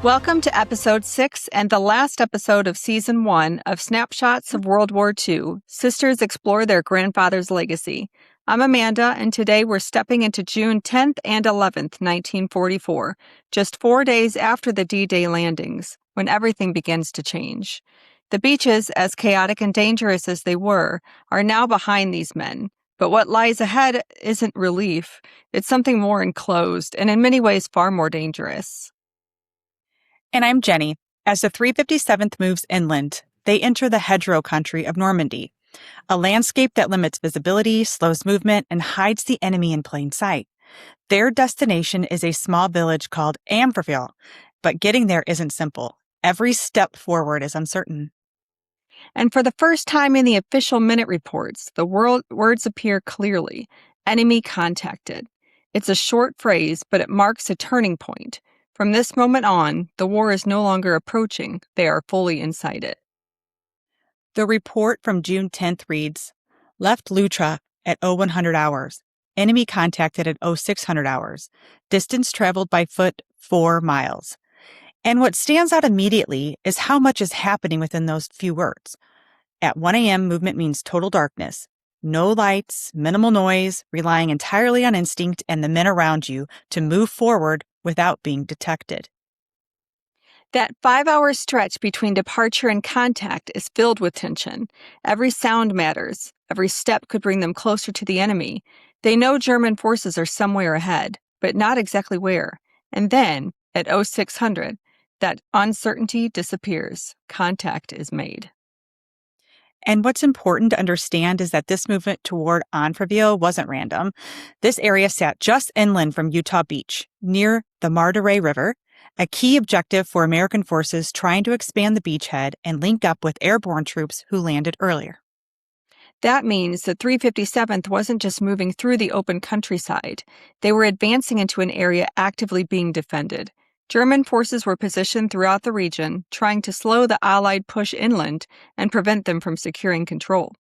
Welcome to episode 6 and the last episode of season 1 of Snapshots of World War II. Sisters explore their grandfather's legacy. I'm Amanda, and today we're stepping into June 10th and 11th, 1944, just 4 days after the D-Day landings, when everything begins to change. The beaches, as chaotic and dangerous as they were, are now behind these men. But what lies ahead isn't relief. It's something more enclosed, and in many ways far more dangerous. And I'm Jenny. As the 357th moves inland, they enter the hedgerow country of Normandy, a landscape that limits visibility, slows movement, and hides the enemy in plain sight. Their destination is a small village called Amfreville, but getting there isn't simple. Every step forward is uncertain. And for the first time in the official minute reports, the words appear clearly. Enemy contacted. It's a short phrase, but it marks a turning point. From this moment on, the war is no longer approaching. They are fully inside it. The report from June 10th reads, left Lutra at 0100 hours. Enemy contacted at 0600 hours. Distance traveled by foot 4 miles. And what stands out immediately is how much is happening within those few words. At 1 a.m., movement means total darkness. No lights, minimal noise, relying entirely on instinct and the men around you to move forward without being detected. That 5-hour stretch between departure and contact is filled with tension. Every sound matters. Every step could bring them closer to the enemy. They know German forces are somewhere ahead, but not exactly where. And then, at 0600, that uncertainty disappears. Contact is made. And what's important to understand is that this movement toward Amfreville wasn't random. This area sat just inland from Utah Beach, near the Marderay River, a key objective for American forces trying to expand the beachhead and link up with airborne troops who landed earlier. That means the 357th wasn't just moving through the open countryside. They were advancing into an area actively being defended. German forces were positioned throughout the region, trying to slow the Allied push inland and prevent them from securing control.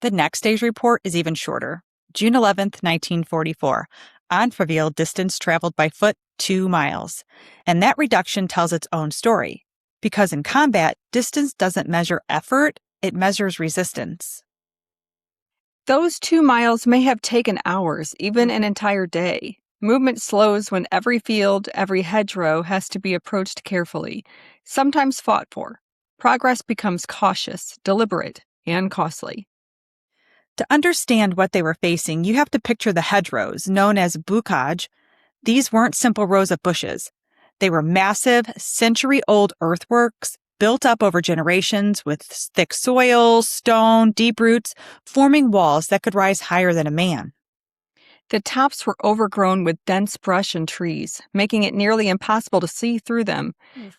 The next day's report is even shorter. June 11th, 1944. Amfreville distance traveled by foot 2 miles. And that reduction tells its own story. Because in combat, distance doesn't measure effort, it measures resistance. Those 2 miles may have taken hours, even an entire day. Movement slows when every field, every hedgerow has to be approached carefully, sometimes fought for. Progress becomes cautious, deliberate, and costly. To understand what they were facing, you have to picture the hedgerows, known as bocage. These weren't simple rows of bushes. They were massive, century-old earthworks built up over generations with thick soil, stone, deep roots, forming walls that could rise higher than a man. The tops were overgrown with dense brush and trees, making it nearly impossible to see through them.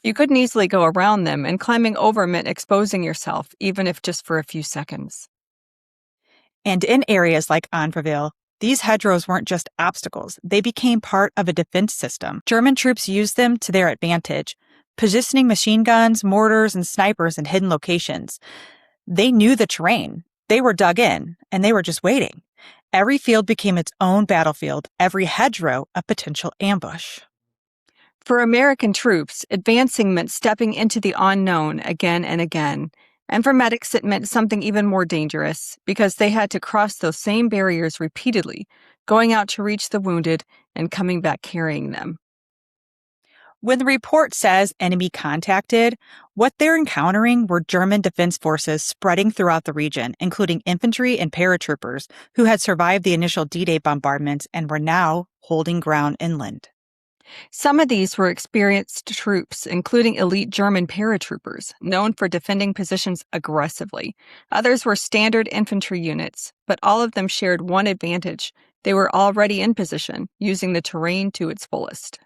You couldn't easily go around them, and climbing over meant exposing yourself, even if just for a few seconds. And in areas like Amfreville, these hedgerows weren't just obstacles. They became part of a defense system. German troops used them to their advantage, positioning machine guns, mortars, and snipers in hidden locations. They knew the terrain. They were dug in, and they were just waiting. Every field became its own battlefield, every hedgerow a potential ambush. For American troops, advancing meant stepping into the unknown again and again. And for medics, it meant something even more dangerous, because they had to cross those same barriers repeatedly, going out to reach the wounded and coming back carrying them. When the report says enemy contacted, what they're encountering were German defense forces spreading throughout the region, including infantry and paratroopers who had survived the initial D-Day bombardments and were now holding ground inland. Some of these were experienced troops, including elite German paratroopers, known for defending positions aggressively. Others were standard infantry units, but all of them shared one advantage. They were already in position, using the terrain to its fullest.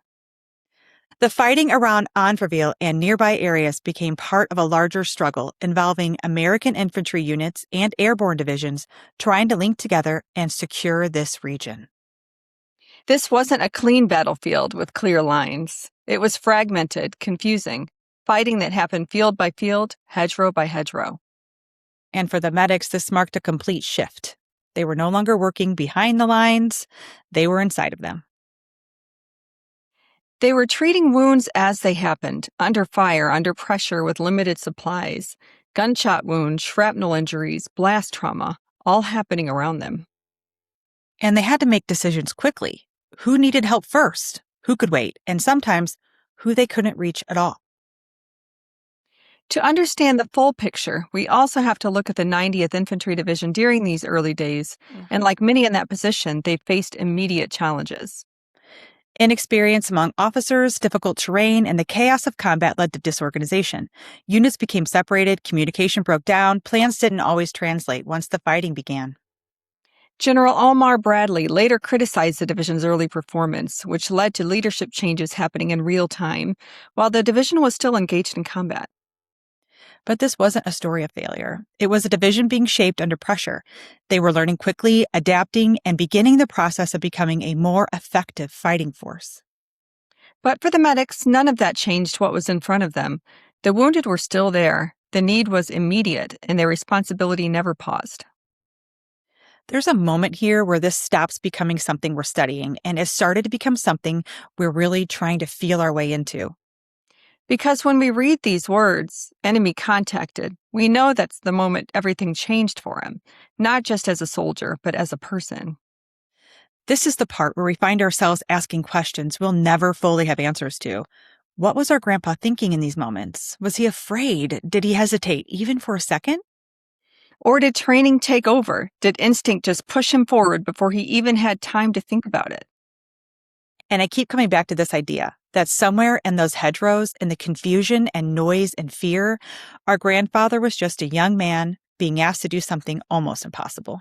The fighting around Amfreville and nearby areas became part of a larger struggle involving American infantry units and airborne divisions trying to link together and secure this region. This wasn't a clean battlefield with clear lines. It was fragmented, confusing, fighting that happened field by field, hedgerow by hedgerow. And for the medics, this marked a complete shift. They were no longer working behind the lines, they were inside of them. They were treating wounds as they happened, under fire, under pressure, with limited supplies. Gunshot wounds, shrapnel injuries, blast trauma, all happening around them. And they had to make decisions quickly. Who needed help first? Who could wait? And sometimes who they couldn't reach at all. To understand the full picture, we also have to look at the 90th Infantry Division during these early days, and like many in that position, they faced immediate challenges. Inexperience among officers, difficult terrain, and the chaos of combat led to disorganization. Units became separated, communication broke down, plans didn't always translate once the fighting began. General Omar Bradley later criticized the division's early performance, which led to leadership changes happening in real time, while the division was still engaged in combat. But this wasn't a story of failure. It was a division being shaped under pressure. They were learning quickly, adapting, and beginning the process of becoming a more effective fighting force. But for the medics, none of that changed what was in front of them. The wounded were still there, the need was immediate, and their responsibility never paused. There's a moment here where this stops becoming something we're studying and has started to become something we're really trying to feel our way into. Because when we read these words, enemy contacted, we know that's the moment everything changed for him, not just as a soldier, but as a person. This is the part where we find ourselves asking questions we'll never fully have answers to. What was our grandpa thinking in these moments? Was he afraid? Did he hesitate, even for a second? Or did training take over? Did instinct just push him forward before he even had time to think about it? And I keep coming back to this idea that somewhere in those hedgerows, in the confusion and noise and fear, our grandfather was just a young man being asked to do something almost impossible.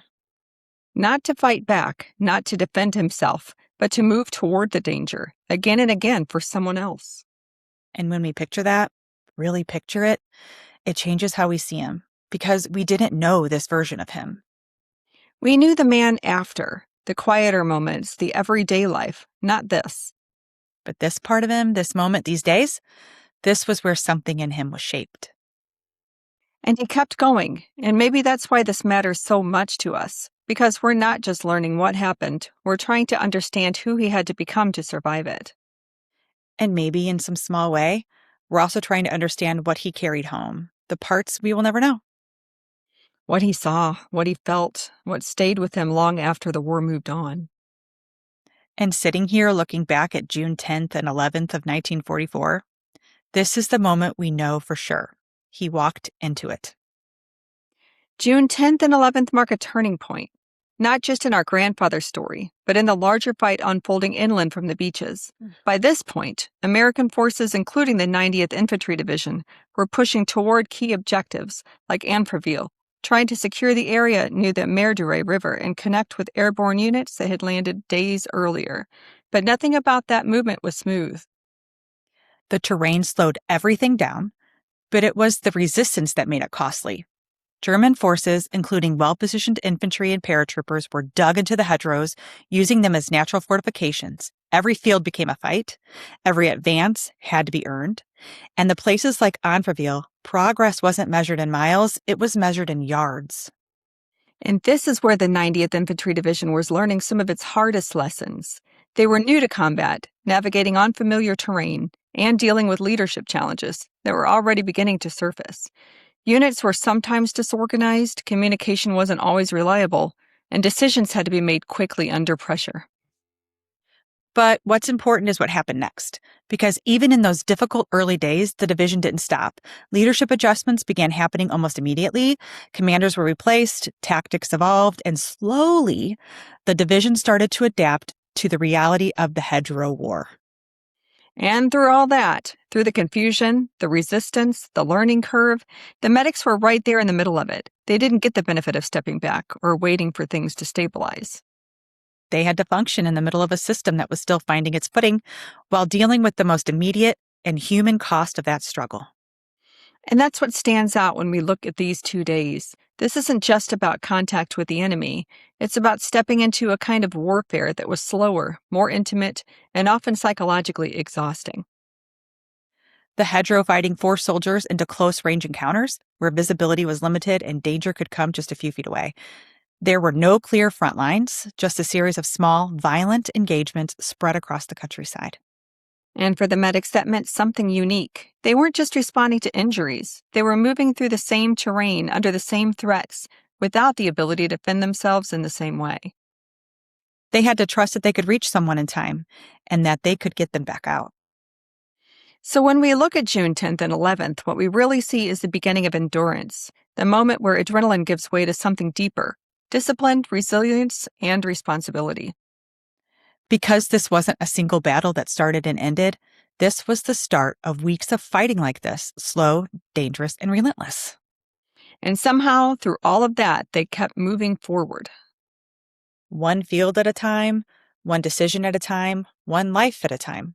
Not to fight back, not to defend himself, but to move toward the danger, again and again for someone else. And when we picture that, really picture it, it changes how we see him, because we didn't know this version of him. We knew the man after, the quieter moments, the everyday life, not this. But this part of him, this moment, these days, this was where something in him was shaped. And he kept going, and maybe that's why this matters so much to us, because we're not just learning what happened, we're trying to understand who he had to become to survive it. And maybe in some small way, we're also trying to understand what he carried home, the parts we will never know. What he saw, what he felt, what stayed with him long after the war moved on. And sitting here looking back at June 10th and 11th of 1944, this is the moment we know for sure. He walked into it. June 10th and 11th mark a turning point, not just in our grandfather's story, but in the larger fight unfolding inland from the beaches. By this point, American forces, including the 90th Infantry Division, were pushing toward key objectives like Amfreville, trying to secure the area near the Merdure River and connect with airborne units that had landed days earlier. But nothing about that movement was smooth. The terrain slowed everything down, but it was the resistance that made it costly. German forces, including well-positioned infantry and paratroopers, were dug into the hedgerows, using them as natural fortifications. Every field became a fight. Every advance had to be earned. And the places like Amfreville, progress wasn't measured in miles, it was measured in yards. And this is where the 90th Infantry Division was learning some of its hardest lessons. They were new to combat, navigating unfamiliar terrain, and dealing with leadership challenges that were already beginning to surface. Units were sometimes disorganized, communication wasn't always reliable, and decisions had to be made quickly under pressure. But what's important is what happened next, because even in those difficult early days, the division didn't stop. Leadership adjustments began happening almost immediately. Commanders were replaced, tactics evolved, and slowly, the division started to adapt to the reality of the Hedgerow War. And through all that, through the confusion, the resistance, the learning curve, the medics were right there in the middle of it. They didn't get the benefit of stepping back or waiting for things to stabilize. They had to function in the middle of a system that was still finding its footing while dealing with the most immediate and human cost of that struggle. And that's what stands out when we look at these 2 days. This isn't just about contact with the enemy. It's about stepping into a kind of warfare that was slower, more intimate, and often psychologically exhausting. The hedgerow fighting forced soldiers into close-range encounters where visibility was limited and danger could come just a few feet away. There were no clear front lines, just a series of small, violent engagements spread across the countryside. And for the medics, that meant something unique. They weren't just responding to injuries, they were moving through the same terrain under the same threats without the ability to defend themselves in the same way. They had to trust that they could reach someone in time and that they could get them back out. So when we look at June 10th and 11th, what we really see is the beginning of endurance, the moment where adrenaline gives way to something deeper: discipline, resilience, and responsibility. Because this wasn't a single battle that started and ended, this was the start of weeks of fighting like this, slow, dangerous, and relentless. And somehow, through all of that, they kept moving forward. One field at a time, one decision at a time, one life at a time.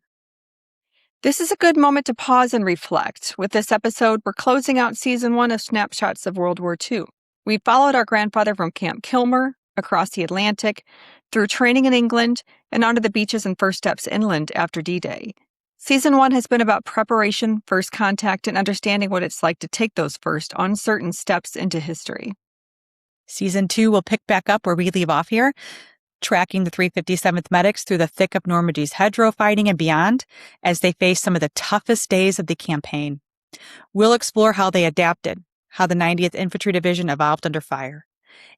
This is a good moment to pause and reflect. With this episode, we're closing out Season 1 of Snapshots of World War II. We followed our grandfather from Camp Kilmer, across the Atlantic, through training in England, and onto the beaches and first steps inland after D-Day. Season 1 has been about preparation, first contact, and understanding what it's like to take those first uncertain steps into history. Season 2 will pick back up where we leave off here, tracking the 357th Medics through the thick of Normandy's hedgerow fighting and beyond as they face some of the toughest days of the campaign. We'll explore how they adapted, how the 90th Infantry Division evolved under fire,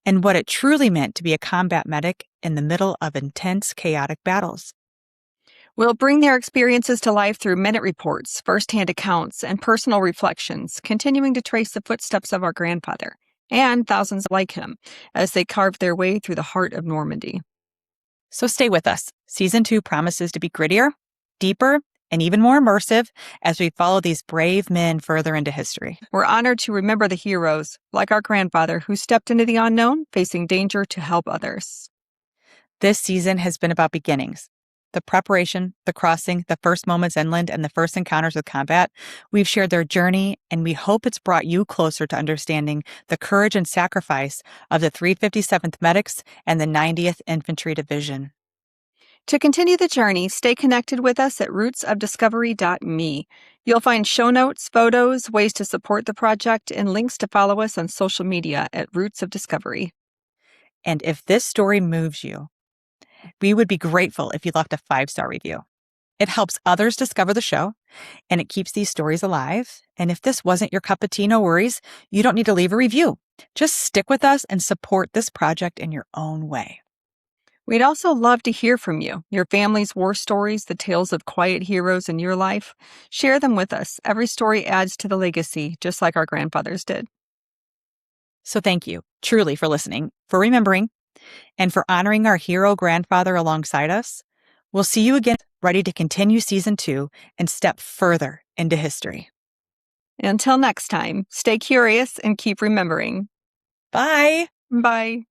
and what it truly meant to be a combat medic in the middle of intense, chaotic battles. We'll bring their experiences to life through minute reports, first-hand accounts, and personal reflections, continuing to trace the footsteps of our grandfather and thousands like him as they carved their way through the heart of Normandy. So stay with us. Season 2 promises to be grittier, deeper, and even more immersive as we follow these brave men further into history. We're honored to remember the heroes, like our grandfather, who stepped into the unknown, facing danger to help others. This season has been about beginnings. The preparation, the crossing, the first moments inland, and the first encounters with combat. We've shared their journey, and we hope it's brought you closer to understanding the courage and sacrifice of the 357th Medics and the 90th Infantry Division. To continue the journey, stay connected with us at rootsofdiscovery.me. You'll find show notes, photos, ways to support the project, and links to follow us on social media at Roots of Discovery. And if this story moves you, we would be grateful if you left a 5-star review. It helps others discover the show, and it keeps these stories alive. And if this wasn't your cup of tea, no worries. You don't need to leave a review. Just stick with us and support this project in your own way. We'd also love to hear from you, your family's war stories, the tales of quiet heroes in your life. Share them with us. Every story adds to the legacy, just like our grandfathers did. So thank you, truly, for listening, for remembering, and for honoring our hero grandfather alongside us. We'll see you again, ready to continue Season 2 and step further into history. Until next time, stay curious and keep remembering. Bye. Bye.